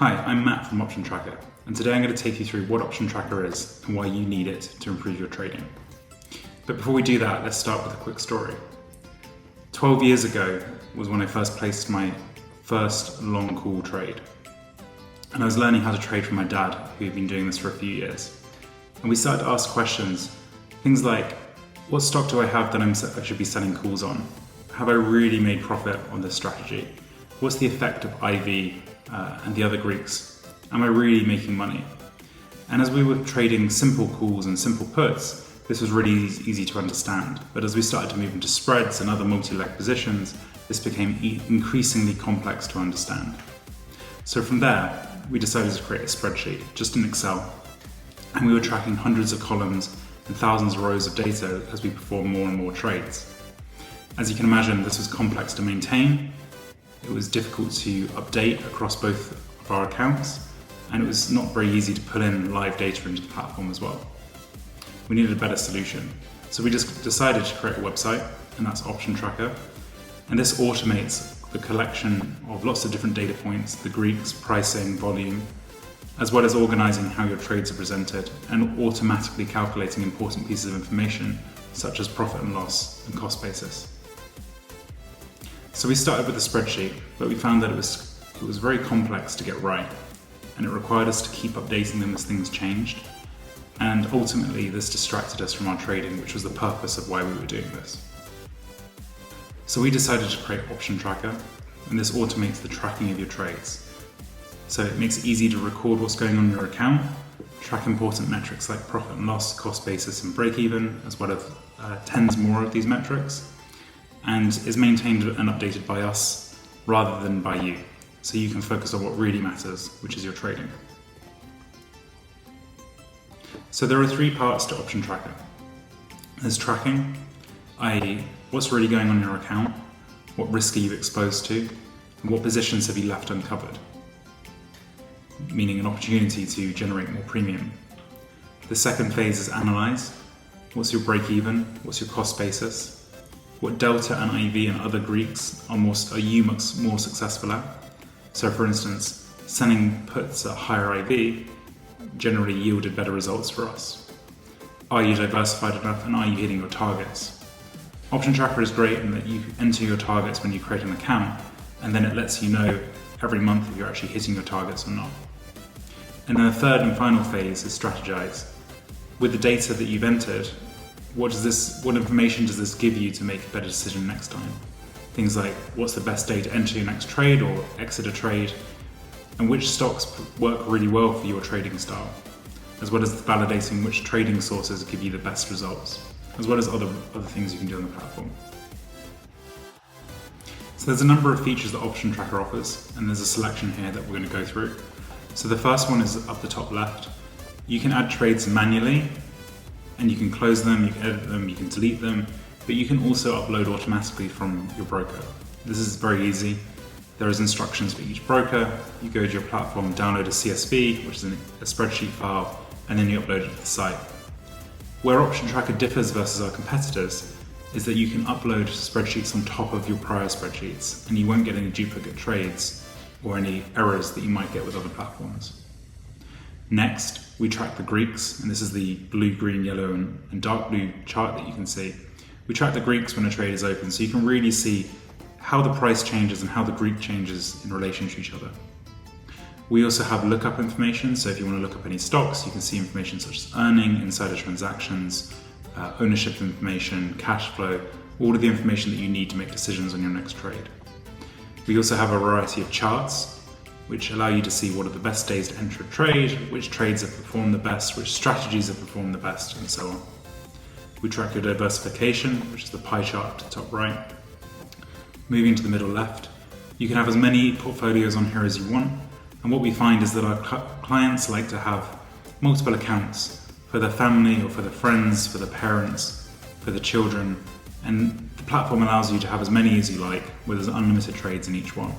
Hi, I'm Matt from Option Tracker, and today I'm going to take you through what Option Tracker is and why you need it to improve your trading. But before we do that, let's start with a quick story. 12 years ago was when I first placed my first long call trade. And I was learning how to trade from my dad, who had been doing this for a few years. And we started to ask questions, things like, what stock do I have that I should be selling calls on? Have I really made profit on this strategy? What's the effect of IV and the other Greeks? Am I really making money? And as we were trading simple calls and simple puts, this was really easy to understand. But as we started to move into spreads and other multi-leg positions, this became increasingly complex to understand. So from there, we decided to create a spreadsheet, just in Excel. And we were tracking hundreds of columns and thousands of rows of data as we performed more and more trades. As you can imagine, this was complex to maintain. It was difficult to update across both of our accounts, and it was not very easy to put in live data into the platform as well. We needed a better solution. So we just decided to create a website, and that's Option Tracker. And this automates the collection of lots of different data points, the Greeks, pricing, volume, as well as organizing how your trades are presented and automatically calculating important pieces of information, such as profit and loss and cost basis. So we started with a spreadsheet, but we found that it was very complex to get right, and it required us to keep updating them as things changed. And ultimately, this distracted us from our trading, which was the purpose of why we were doing this. So we decided to create Option Tracker, and this automates the tracking of your trades. So it makes it easy to record what's going on in your account, track important metrics like profit and loss, cost basis, and break even, as well as tens more of these metrics, and is maintained and updated by us rather than by you. So you can focus on what really matters, which is your trading. So there are three parts to Option Tracker. There's tracking, i.e. what's really going on in your account, what risk are you exposed to, and what positions have you left uncovered, meaning an opportunity to generate more premium. The second phase is analyze. What's your break even? What's your cost basis? What delta and IV and other Greeks are you much more successful at? So for instance, selling puts at higher IV generally yielded better results for us. Are you diversified enough, and are you hitting your targets? Option Tracker is great in that you enter your targets when you create an account, and then it lets you know every month if you're actually hitting your targets or not. And then the third and final phase is strategize. With the data that you've entered, what information does this give you to make a better decision next time? Things like, what's the best day to enter your next trade or exit a trade, and which stocks work really well for your trading style, as well as validating which trading sources give you the best results, as well as other things you can do on the platform. So there's a number of features that Option Tracker offers, and there's a selection here that we're going to go through. So the first one is up the top left. You can add trades manually, and you can close them, you can edit them, you can delete them, but you can also upload automatically from your broker. This is very easy. There is instructions for each broker. You go to your platform, download a CSV, which is a spreadsheet file, and then you upload it to the site. Where Option Tracker differs versus our competitors is that you can upload spreadsheets on top of your prior spreadsheets, and you won't get any duplicate trades or any errors that you might get with other platforms. Next, we track the Greeks, and this is the blue, green, yellow, and dark blue chart that you can see. We track the Greeks when a trade is open, so you can really see how the price changes and how the Greek changes in relation to each other. We also have lookup information, so if you want to look up any stocks, you can see information such as earning, insider transactions, ownership information, cash flow, all of the information that you need to make decisions on your next trade. We also have a variety of charts, which allow you to see what are the best days to enter a trade, which trades have performed the best, which strategies have performed the best, and so on. We track your diversification, which is the pie chart up to the top right. Moving to the middle left, you can have as many portfolios on here as you want, and what we find is that our clients like to have multiple accounts for their family or for their friends, for their parents, for the children, and the platform allows you to have as many as you like with unlimited trades in each one.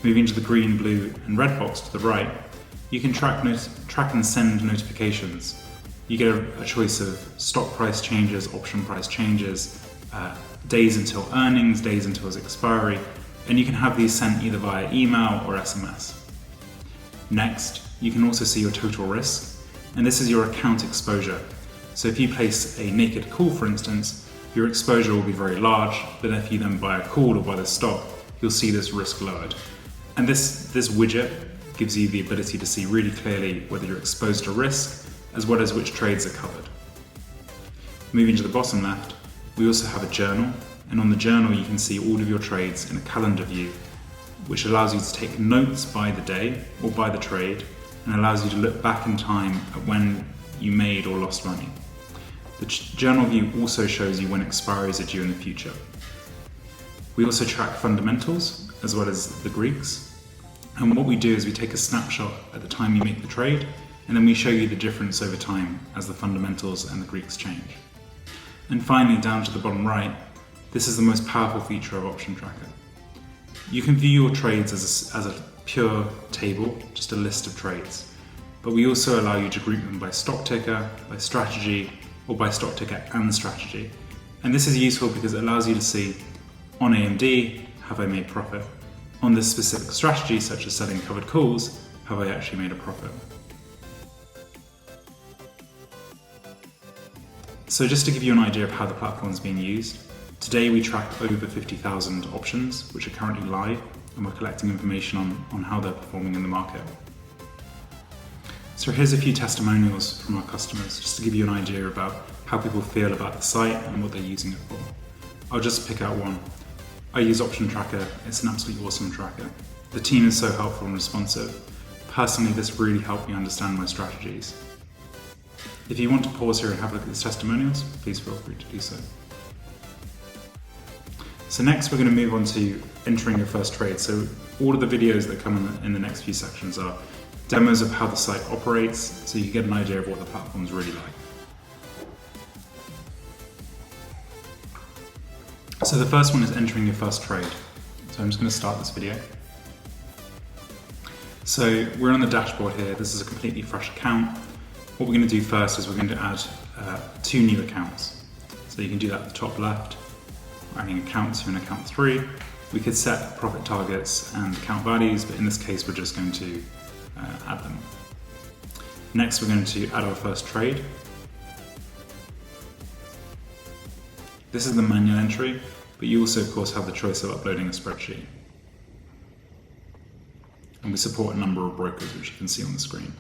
Moving to the green, blue, and red box to the right, you can track and send notifications. You get a choice of stock price changes, option price changes, days until earnings, days until expiry, and you can have these sent either via email or SMS. Next, you can also see your total risk, and this is your account exposure. So if you place a naked call, for instance, your exposure will be very large, but if you then buy a call or buy the stock, you'll see this risk lowered. And this widget gives you the ability to see really clearly whether you're exposed to risk, as well as which trades are covered. Moving to the bottom left, we also have a journal, and on the journal you can see all of your trades in a calendar view, which allows you to take notes by the day or by the trade, and allows you to look back in time at when you made or lost money. The journal view also shows you when expiries are due in the future. We also track fundamentals as well as the Greeks, and what we do is we take a snapshot at the time you make the trade, and then we show you the difference over time as the fundamentals and the Greeks change. And finally, down to the bottom right, this is the most powerful feature of Option Tracker. You can view your trades as a pure table, just a list of trades, but we also allow you to group them by stock ticker, by strategy, or by stock ticker and strategy. And this is useful because it allows you to see, on AMD, have I made profit? On this specific strategy, such as selling covered calls, have I actually made a profit? So just to give you an idea of how the platform is being used, today we track over 50,000 options, which are currently live, and we're collecting information on how they're performing in the market. So here's a few testimonials from our customers, just to give you an idea about how people feel about the site and what they're using it for. I'll just pick out one. I use Option Tracker, it's an absolutely awesome tracker. The team is so helpful and responsive. Personally, this really helped me understand my strategies. If you want to pause here and have a look at these testimonials, please feel free to do so. So next we're going to move on to entering your first trade. So all of the videos that come in the next few sections are demos of how the site operates, so you get an idea of what the platform's really like. So the first one is entering your first trade. So I'm just going to start this video. So we're on the dashboard here. This is a completely fresh account. What we're going to do first is we're going to add 2 new accounts. So you can do that at the top left. We're adding account 2 and account 3. We could set profit targets and account values, but in this case we're just going to add them. Next we're going to add our first trade. This is the manual entry, but you also of course have the choice of uploading a spreadsheet. And we support a number of brokers, which you can see on the screen.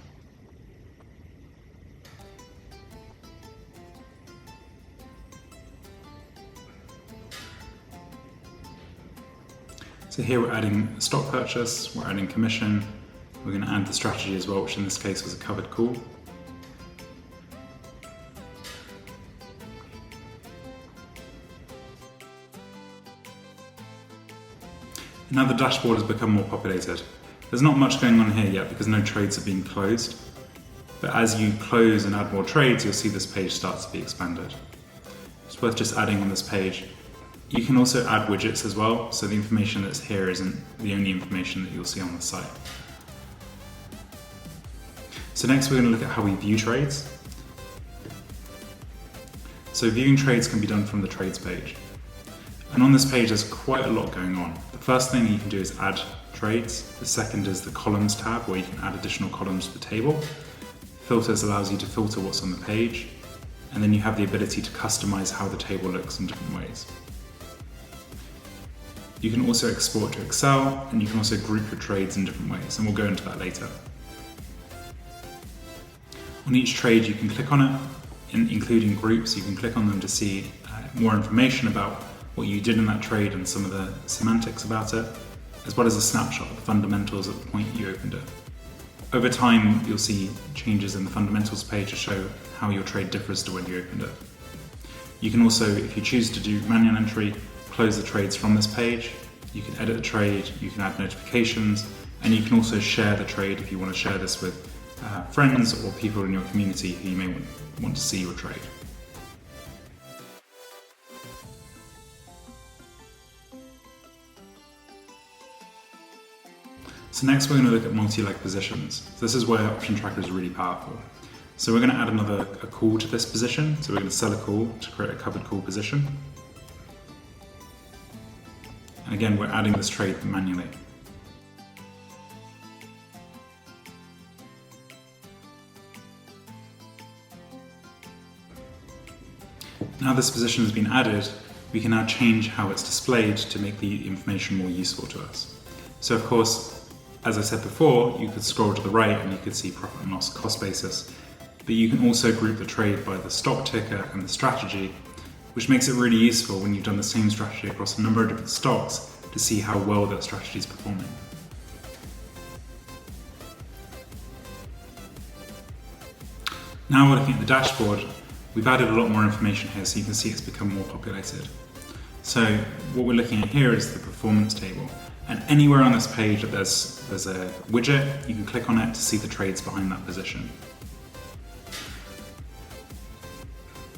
So here we're adding stock purchase, we're adding commission, we're going to add the strategy as well, which in this case was a covered call. Now the dashboard has become more populated. There's not much going on here yet because no trades are being closed, but as you close and add more trades, you'll see this page start to be expanded. It's worth just adding on this page. You can also add widgets as well, so the information that's here isn't the only information that you'll see on the site. So next we're going to look at how we view trades. So viewing trades can be done from the trades page. And on this page there's quite a lot going on. The first thing you can do is add trades. The second is the columns tab, where you can add additional columns to the table. Filters allows you to filter what's on the page. And then you have the ability to customize how the table looks in different ways. You can also export to Excel, and you can also group your trades in different ways, and we'll go into that later. On each trade you can click on it, including groups. You can click on them to see more information about what you did in that trade and some of the semantics about it, as well as a snapshot of the fundamentals at the point you opened it. Over time you'll see changes in the fundamentals page to show how your trade differs to when you opened it. You can also, if you choose to do manual entry, close the trades from this page. You can edit the trade, you can add notifications, and you can also share the trade if you want to share this with friends or people in your community who you may want to see your trade. So next we're going to look at multi-leg positions. So this is where Option Tracker is really powerful. So we're going to add a call to this position. So we're going to sell a call to create a covered call position. And again, we're adding this trade manually. Now this position has been added, we can now change how it's displayed to make the information more useful to us. So of course, as I said before, you could scroll to the right and you could see profit and loss cost basis, but you can also group the trade by the stock ticker and the strategy, which makes it really useful when you've done the same strategy across a number of different stocks to see how well that strategy is performing. Now we're looking at the dashboard. We've added a lot more information here so you can see it's become more populated. So what we're looking at here is the performance table, and anywhere on this page that there's a widget, you can click on it to see the trades behind that position.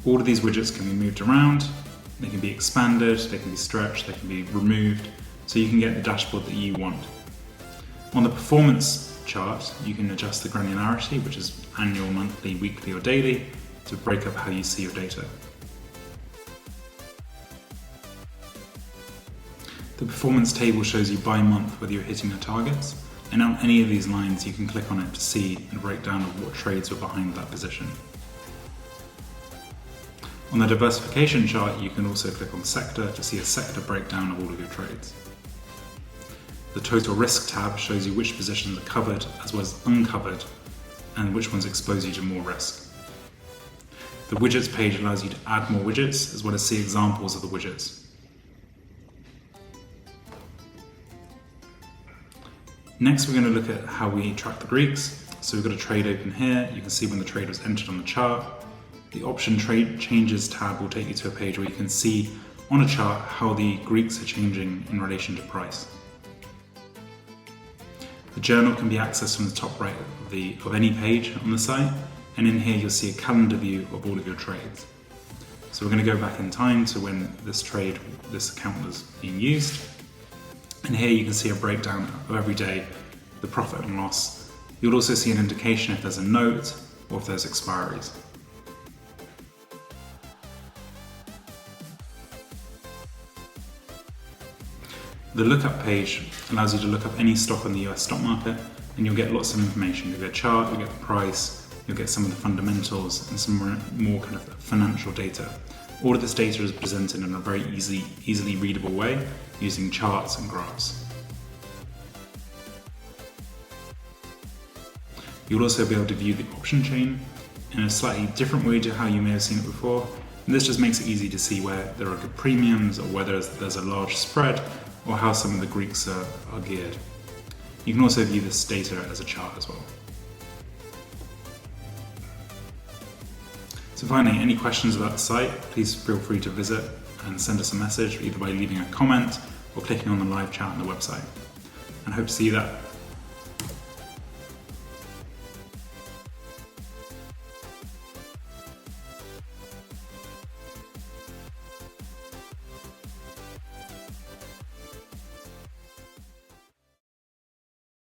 All of these widgets can be moved around, they can be expanded, they can be stretched, they can be removed, so you can get the dashboard that you want. On the performance chart, you can adjust the granularity, which is annual, monthly, weekly or daily, to break up how you see your data. The performance table shows you by month whether you're hitting your targets, and on any of these lines you can click on it to see a breakdown of what trades were behind that position. On the diversification chart, you can also click on sector to see a sector breakdown of all of your trades. The total risk tab shows you which positions are covered as well as uncovered and which ones expose you to more risk. The widgets page allows you to add more widgets as well as see examples of the widgets. Next, we're going to look at how we track the Greeks. So we've got a trade open here. You can see when the trade was entered on the chart. The option trade changes tab will take you to a page where you can see on a chart how the Greeks are changing in relation to price. The journal can be accessed from the top right of any page on the site, and in here you'll see a calendar view of all of your trades. So we're going to go back in time to when this account was being used, and here you can see a breakdown of every day, the profit and loss. You'll also see an indication if there's a note or if there's expiries. The lookup page allows you to look up any stock on the US stock market, and you'll get lots of information. You'll get a chart, you'll get the price, you'll get some of the fundamentals and some more kind of financial data. All of this data is presented in a very easily readable way using charts and graphs. You'll also be able to view the option chain in a slightly different way to how you may have seen it before. And this just makes it easy to see where there are good premiums or whether there's a large spread or how some of the Greeks are geared. You can also view this data as a chart as well. So finally, any questions about the site, please feel free to visit and send us a message either by leaving a comment or clicking on the live chat on the website. And hope to see you there.